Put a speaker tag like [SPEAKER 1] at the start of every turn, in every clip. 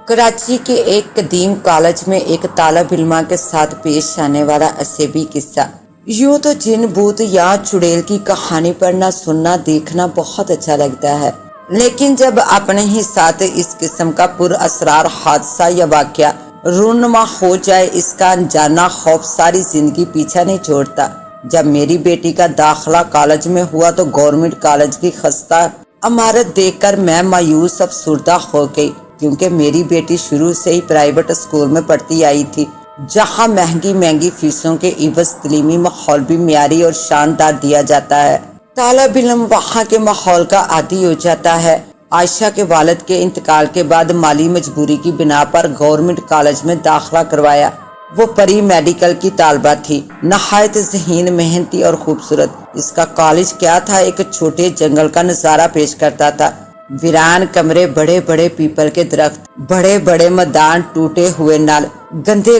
[SPEAKER 1] کراچی کے ایک قدیم کالج میں ایک طالب علمہ کے ساتھ پیش آنے والا اسیبی قصہ۔ یوں تو جن بھوت یا چڑیل کی کہانی پڑھنا سننا دیکھنا بہت اچھا لگتا ہے، لیکن جب اپنے ہی ساتھ اس قسم کا پر اسرار حادثہ یا واقعہ رونما ہو جائے، اس کا انجانا خوف ساری زندگی پیچھا نہیں چھوڑتا۔ جب میری بیٹی کا داخلہ کالج میں ہوا تو گورنمنٹ کالج کی خستہ عمارت دیکھ کر میں مایوس افسردہ ہو گئی، کیونکہ میری بیٹی شروع سے ہی پرائیویٹ اسکول میں پڑھتی آئی تھی، جہاں مہنگی فیسوں کے عوض تعلیمی ماحول بھی معیاری اور شاندار دیا جاتا ہے۔ طالب علم وہاں کے ماحول کا عادی ہو جاتا ہے۔ عائشہ کے والد کے انتقال کے بعد مالی مجبوری کی بنا پر گورنمنٹ کالج میں داخلہ کروایا۔ وہ پری میڈیکل کی طالبہ تھی، نہایت ذہین، محنتی اور خوبصورت۔ اس کا کالج کیا تھا، ایک چھوٹے جنگل کا نظارہ پیش کرتا تھا۔ ویران کمرے، بڑے بڑے پیپل کے درخت، بڑے بڑے میدان، ٹوٹے ہوئے نل،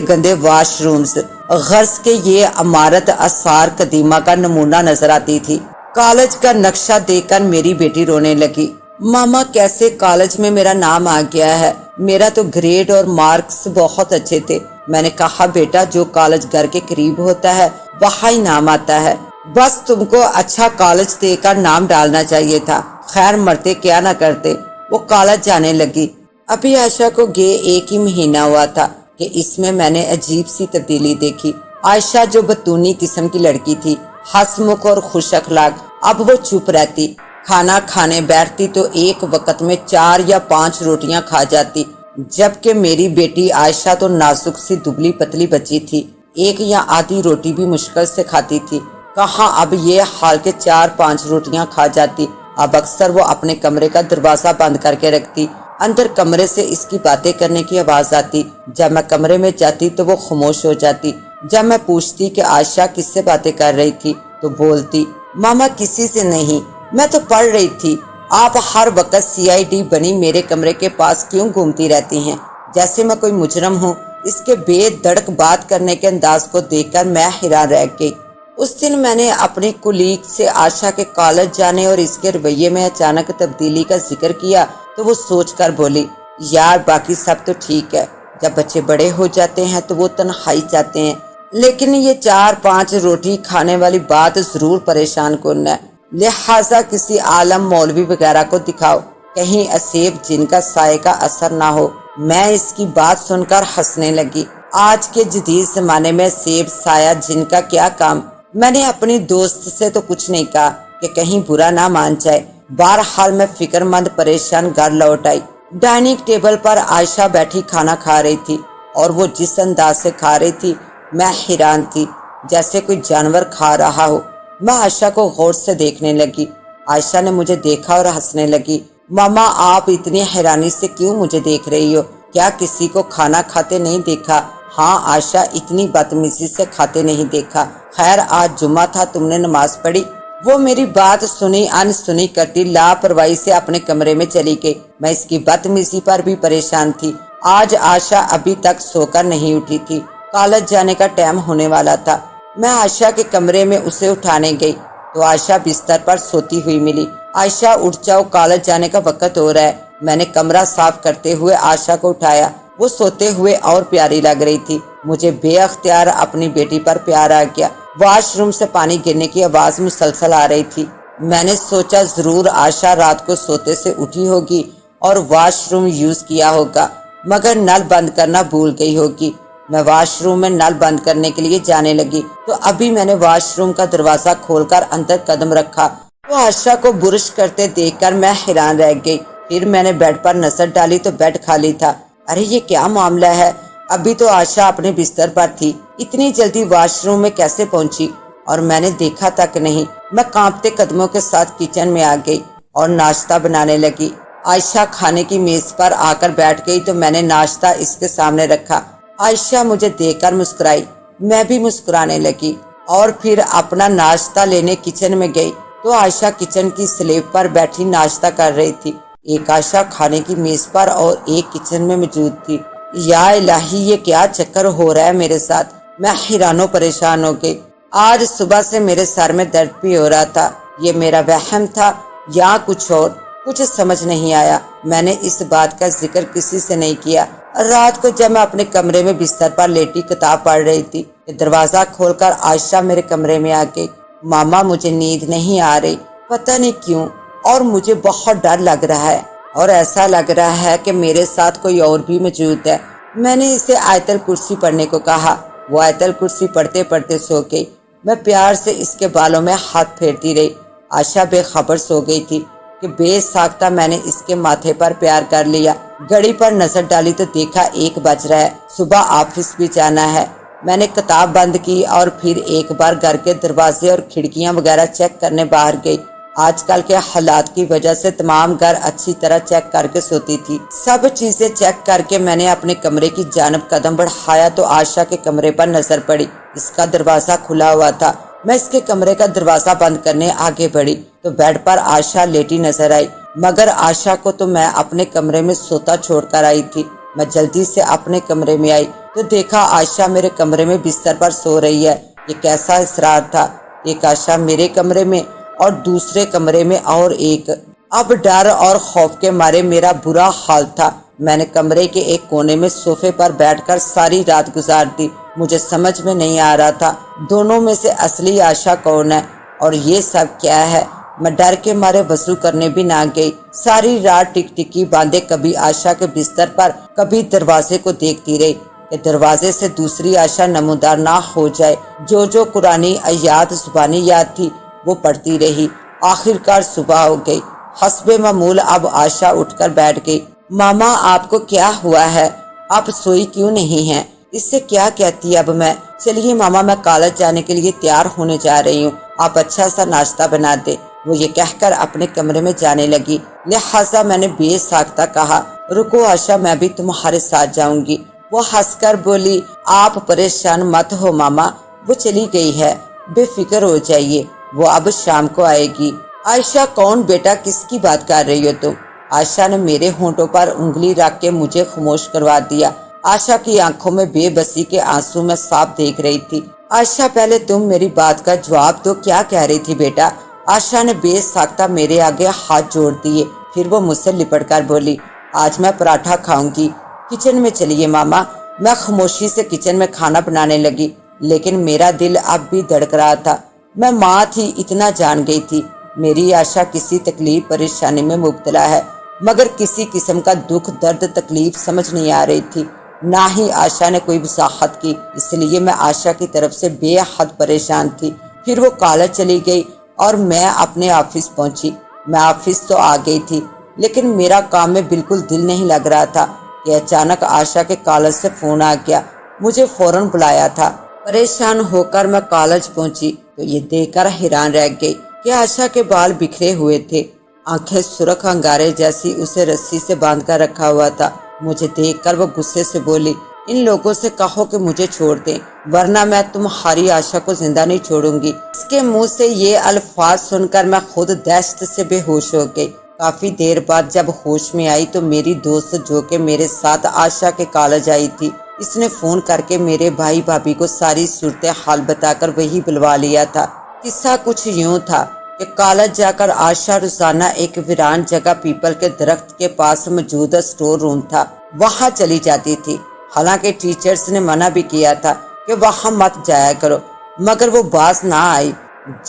[SPEAKER 1] گندے واش رومز۔ غرض کے یہ عمارت آثار قدیمہ کا نمونہ نظر آتی تھی۔ کالج کا نقشہ دیکھ کر میری بیٹی رونے لگی۔ ماما، کیسے کالج میں میرا نام آ گیا ہے؟ میرا تو گریڈ اور مارکس بہت اچھے تھے۔ میں نے کہا، بیٹا، جو کالج گھر کے قریب ہوتا ہے وہاں ہی نام آتا ہے، بس تم کو اچھا کالج دے کر نام ڈالنا چاہیے تھا۔ خیر، مرتے کیا نہ کرتے۔ وہ کالج جانے لگی۔ ابھی عائشہ کو گئے 1 ہی مہینہ ہوا تھا کہ اس میں نے عجیب سی تبدیلی دیکھی۔ عائشہ جو بطونی قسم کی لڑکی تھی، ہنسمکھ اور خوش اخلاق، اب وہ چپ رہتی۔ کھانا کھانے بیٹھتی تو ایک وقت میں 4 یا 5 روٹیاں کھا جاتی، جبکہ میری بیٹی عائشہ تو نازک سی دبلی پتلی بچی تھی، 1 یا آدھی روٹی بھی مشکل سے کھاتی تھی۔ کہاں اب یہ حال کہ 4-5 روٹیاں کھا جاتی۔ اب اکثر وہ اپنے کمرے کا دروازہ بند کر کے رکھتی۔ اندر کمرے سے اس کی باتیں کرنے کی آواز آتی۔ جب میں کمرے میں جاتی تو وہ خاموش ہو جاتی۔ جب میں پوچھتی کہ عائشہ کس سے باتیں کر رہی تھی تو بولتی، ماما، کسی سے نہیں، میں تو پڑھ رہی تھی۔ آپ ہر وقت CID بنی میرے کمرے کے پاس کیوں گھومتی رہتی ہیں، جیسے میں کوئی مجرم ہوں؟ اس کے بے دڑک بات کرنے کے انداز کو دیکھ کر میں حیران رہ گئی۔ اس دن میں نے اپنی کولیگ سے عائشہ کے کالج جانے اور اس کے رویے میں اچانک تبدیلی کا ذکر کیا تو وہ سوچ کر بولی، یار، باقی سب تو ٹھیک ہے، جب بچے بڑے ہو جاتے ہیں تو وہ تنہائی چاہتے ہیں، لیکن یہ 4-5 روٹی کھانے والی بات ضرور پریشان کن ہے، لہٰذا کسی عالم مولوی وغیرہ کو دکھاؤ، کہیں اسیب جن کا سائے کا اثر نہ ہو۔ میں اس کی بات سن کر ہنسنے لگی۔ آج کے جدید زمانے میں سیب سایہ جن کا کیا کام؟ میں نے اپنی دوست سے تو کچھ نہیں کہا کہ کہیں برا نہ مان جائے۔ بہرحال میں فکر مند پریشان گھر لوٹ آئی۔ ڈائننگ ٹیبل پر عائشہ بیٹھی کھانا کھا رہی تھی، اور وہ جس انداز سے کھا رہی تھی میں حیران تھی، جیسے کوئی جانور کھا رہا ہو۔ میں عائشہ کو غور سے دیکھنے لگی۔ عائشہ نے مجھے دیکھا اور ہنسنے لگی۔ ماما، آپ اتنی حیرانی سے کیوں مجھے دیکھ رہی ہو؟ کیا کسی کو کھانا کھاتے نہیں دیکھا؟ ہاں عائشہ، اتنی بدتمیزی سے کھاتے نہیں دیکھا۔ خیر، آج جمعہ تھا، تم نے نماز پڑھی؟ وہ میری بات سنی انسنی کرتی لاپرواہی سے اپنے کمرے میں چلی گئی۔ میں اس کی بدتمیزی پر بھی پریشان تھی۔ آج عائشہ ابھی تک سو کر نہیں اٹھی تھی۔ کالج جانے کا ٹائم ہونے والا تھا۔ میں عائشہ کے کمرے میں اسے اٹھانے گئی تو عائشہ بستر پر سوتی ہوئی ملی۔ عائشہ، اٹھ جاؤ، کالج جانے کا وقت ہو رہا ہے۔ میں نے کمرہ صاف کرتے ہوئے عائشہ کو اٹھایا۔ وہ سوتے ہوئے اور پیاری لگ رہی تھی۔ مجھے بے اختیار اپنی بیٹی پر پیار آ گیا۔ واش روم سے پانی گرنے کی آواز مسلسل آ رہی تھی۔ میں نے سوچا ضرور عائشہ رات کو سوتے سے اٹھی ہوگی اور واش روم یوز کیا ہوگا، مگر نل بند کرنا بھول گئی ہوگی۔ میں واش روم میں نل بند کرنے کے لیے جانے لگی تو ابھی میں نے واش روم کا دروازہ کھول کر اندر قدم رکھا تو عائشہ کو برش کرتے دیکھ کر میں حیران رہ گئی۔ پھر میں نے بیڈ پر نظر ڈالی تو بیڈ خالی تھا۔ ارے یہ کیا معاملہ ہے؟ ابھی تو عائشہ اپنے بستر پر تھی، اتنی جلدی واش روم میں کیسے پہنچی؟ اور میں نے دیکھا تک نہیں۔ میں کانپتے قدموں کے ساتھ کچن میں آ گئی اور ناشتہ بنانے لگی۔ عائشہ کھانے کی میز پر آ کر بیٹھ گئی تو میں نے ناشتہ اس کے سامنے رکھا۔ عائشہ مجھے دیکھ کر مسکرائی، میں بھی مسکرانے لگی اور پھر اپنا ناشتہ لینے کچن میں گئی تو عائشہ کچن کی سلیب پر بیٹھی ناشتہ کر رہی تھی۔ ایک عائشہ کھانے کی میز پر اور ایک کچن میں موجود تھی۔ یا الہی، یہ کیا چکر ہو رہا ہے میرے ساتھ؟ میں حیران و پریشان ہو گئی۔ آج صبح سے میرے سر میں درد بھی ہو رہا تھا۔ یہ میرا وہم تھا یا کچھ اور؟ کچھ سمجھ نہیں آیا۔ میں نے اس بات کا ذکر کسی سے نہیں کیا۔ رات کو جب میں اپنے کمرے میں بستر پر لیٹی کتاب پڑھ رہی تھی کہ دروازہ کھول کر عائشہ میرے کمرے میں آ گئی۔ ماما مجھے نیند نہیں آ رہی، پتہ نہیں کیوں، اور مجھے بہت ڈر لگ رہا ہے، اور ایسا لگ رہا ہے کہ میرے ساتھ کوئی اور بھی موجود ہے۔ میں نے اسے آیت الکرسی پڑھنے کو کہا۔ وہ آیت الکرسی پڑھتے پڑھتے سو گئی۔ میں پیار سے اس کے بالوں میں ہاتھ پھیرتی رہی۔ عائشہ بے خبر سو گئی تھی کہ بے ساختہ میں نے اس کے ماتھے پر پیار کر لیا۔ گھڑی پر نظر ڈالی تو دیکھا 1 بج رہا ہے، صبح آفس بھی جانا ہے۔ میں نے کتاب بند کی اور پھر ایک بار گھر کے دروازے اور کھڑکیاں وغیرہ چیک کرنے باہر گئی۔ آج کل کے حالات کی وجہ سے تمام گھر اچھی طرح چیک کر کے سوتی تھی۔ سب چیزیں چیک کر کے میں نے اپنے کمرے کی جانب قدم بڑھایا تو عائشہ کے کمرے پر نظر پڑی۔ اس کا دروازہ کھلا ہوا تھا۔ میں اس کے کمرے کا دروازہ بند کرنے آگے بڑھی تو بیڈ پر عائشہ لیٹی نظر آئی، مگر عائشہ کو تو میں اپنے کمرے میں سوتا چھوڑ کر آئی تھی۔ میں جلدی سے اپنے کمرے میں آئی تو دیکھا عائشہ میرے کمرے میں بستر پر سو رہی ہے۔ یہ کیسا اصرار تھا، ایک عائشہ میرے کمرے میں اور دوسرے کمرے میں اور ایک۔ اب ڈر اور خوف کے مارے میرا برا حال تھا۔ میں نے کمرے کے ایک کونے میں صوفے پر بیٹھ کر ساری رات گزار دی۔ مجھے سمجھ میں نہیں آ رہا تھا دونوں میں سے اصلی عائشہ کون ہے اور یہ سب کیا ہے۔ میں ڈر کے مارے وضو کرنے بھی نہ گئی۔ ساری رات ٹک ٹکی باندھے کبھی عائشہ کے بستر پر کبھی دروازے کو دیکھتی رہی کہ دروازے سے دوسری عائشہ نمودار نہ ہو جائے۔ جو قرآنی آیات زبانی یاد تھی وہ پڑھتی رہی۔ آخر کار صبح ہو گئی۔ حسب معمول اب عائشہ اٹھ کر بیٹھ گئی۔ ماما آپ کو کیا ہوا ہے؟ آپ سوئی کیوں نہیں ہیں؟ اس سے کیا کہتی اب میں؟ چلیے ماما میں کالج جانے کے لیے تیار ہونے جا رہی ہوں، آپ اچھا سا ناشتہ بنا دے۔ وہ یہ کہہ کر اپنے کمرے میں جانے لگی، لہٰذا میں نے بے ساختہ کہا رکو عائشہ میں بھی تمہارے ساتھ جاؤں گی۔ وہ ہنس کر بولی آپ پریشان مت ہو ماما، وہ چلی گئی ہے، بے فکر ہو جائیے، وہ اب شام کو آئے گی۔ عائشہ کون بیٹا، کس کی بات کر رہی ہو تم؟ عائشہ نے میرے ہونٹوں پر انگلی رکھ کے مجھے خاموش کروا دیا۔ عائشہ کی آنکھوں میں بے بسی کے آنسو میں صاف دیکھ رہی تھی۔ عائشہ پہلے تم میری بات کا جواب دو، کیا کہہ رہی تھی بیٹا؟ عائشہ نے بے ساختہ میرے آگے ہاتھ جوڑ دیے، پھر وہ مجھ سے لپٹ کر بولی آج میں پراٹھا کھاؤں گی، کچن میں چلیے ماما۔ میں خاموشی سے کچن میں کھانا بنانے لگی، لیکن میرا دل اب بھی دھڑک رہا تھا۔ میں ماں تھی اتنا جان گئی تھی میری عائشہ کسی تکلیف پریشانی میں مبتلا ہے، مگر کسی قسم کا دکھ درد تکلیف سمجھ نہیں آ رہی تھی، نہ ہی عائشہ نے کوئی وضاحت کی، اس لیے میں عائشہ کی طرف سے بے حد پریشان تھی۔ پھر وہ کالج چلی گئی اور میں اپنے آفس پہنچی۔ میں آفس تو آ گئی تھی لیکن میرا کام میں بالکل دل نہیں لگ رہا تھا کہ اچانک عائشہ کے کالج سے فون آ گیا۔ مجھے فوراً بلایا تھا۔ پریشان ہو کر میں کالج پہنچی تو یہ دیکھ کر حیران رہ گئی کہ عائشہ کے بال بکھرے ہوئے تھے، آنکھیں سرخ انگارے جیسی اسے رسی سے باندھ کر رکھا ہوا تھا۔ مجھے دیکھ کر وہ غصے سے بولی ان لوگوں سے کہو کہ مجھے چھوڑ دیں ورنہ میں تمہاری عائشہ کو زندہ نہیں چھوڑوں گی۔ اس کے منہ سے یہ الفاظ سن کر میں خود دہشت سے بے ہوش ہو گئی۔ کافی دیر بعد جب ہوش میں آئی تو میری دوست جو کہ میرے ساتھ عائشہ کے کالج آئی تھی، اس نے فون کر کے میرے بھائی بھابھی کو ساری صورتحال بتا کر وہی بلوا لیا تھا۔ قصہ کچھ یوں تھا کہ کالج جا کر عائشہ روزانہ ایک ویران جگہ پیپل کے درخت کے پاس موجود اسٹور روم تھا وہاں چلی جاتی تھی۔ حالانکہ ٹیچرز نے منع بھی کیا تھا کہ وہاں مت جایا کرو، مگر وہ باز نہ آئی۔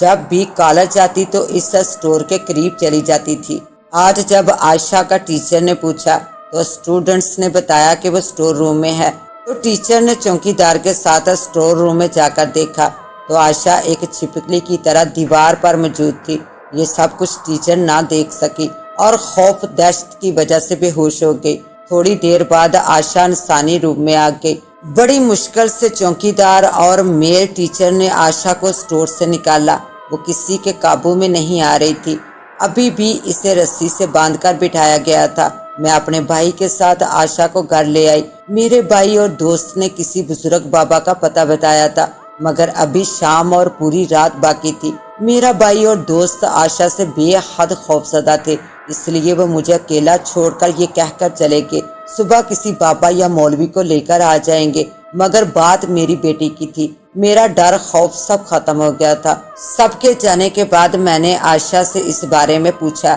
[SPEAKER 1] جب بھی کالج جاتی تو اس اسٹور کے قریب چلی جاتی تھی۔ آج جب عائشہ کا ٹیچر نے پوچھا تو اسٹوڈنٹس نے بتایا کہ وہ اسٹور روم میں ہے، تو ٹیچر نے چوکی دار کے ساتھ اسٹور روم میں جا کر دیکھا تو عائشہ ایک چھپکلی کی طرح دیوار پر موجود تھی۔ یہ سب کچھ ٹیچر نہ دیکھ سکی اور خوف دہشت کی وجہ سے بے ہوش ہو گئی۔ تھوڑی دیر بعد عائشہ انسانی روم میں آ گئی۔ بڑی مشکل سے چوکی دار اور میل ٹیچر نے عائشہ کو اسٹور سے نکالا۔ وہ کسی کے قابو میں نہیں آ رہی تھی، ابھی بھی اسے رسی سے باندھ کر بٹھایا گیا تھا۔ میں اپنے بھائی کے ساتھ عائشہ کو گھر لے آئی۔ میرے بھائی اور دوست نے کسی بزرگ بابا کا پتہ بتایا تھا، مگر ابھی شام اور پوری رات باقی تھی۔ میرا بھائی اور دوست عائشہ سے بے حد خوفزدہ تھے، اس لیے وہ مجھے اکیلا چھوڑ کر یہ کہہ کر چلے گئے صبح کسی بابا یا مولوی کو لے کر آ جائیں گے، مگر بات میری بیٹی کی تھی۔ میرا ڈر خوف سب ختم ہو گیا تھا۔ سب کے جانے کے بعد میں نے عائشہ سے اس بارے میں پوچھا۔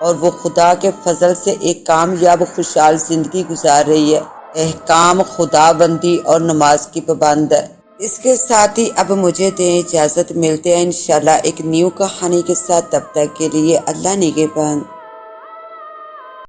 [SPEAKER 1] اور وہ خدا کے فضل سے ایک کامیاب خوشحال زندگی گزار رہی ہے۔ احکام، خدا بندی اور نماز کی پابند ہے۔ اس کے ساتھ ہی اب مجھے دیں اجازت، ملتے ہیں انشاءاللہ ایک نیو کہانی کے ساتھ، تب تک کے لیے اللہ نگہبان۔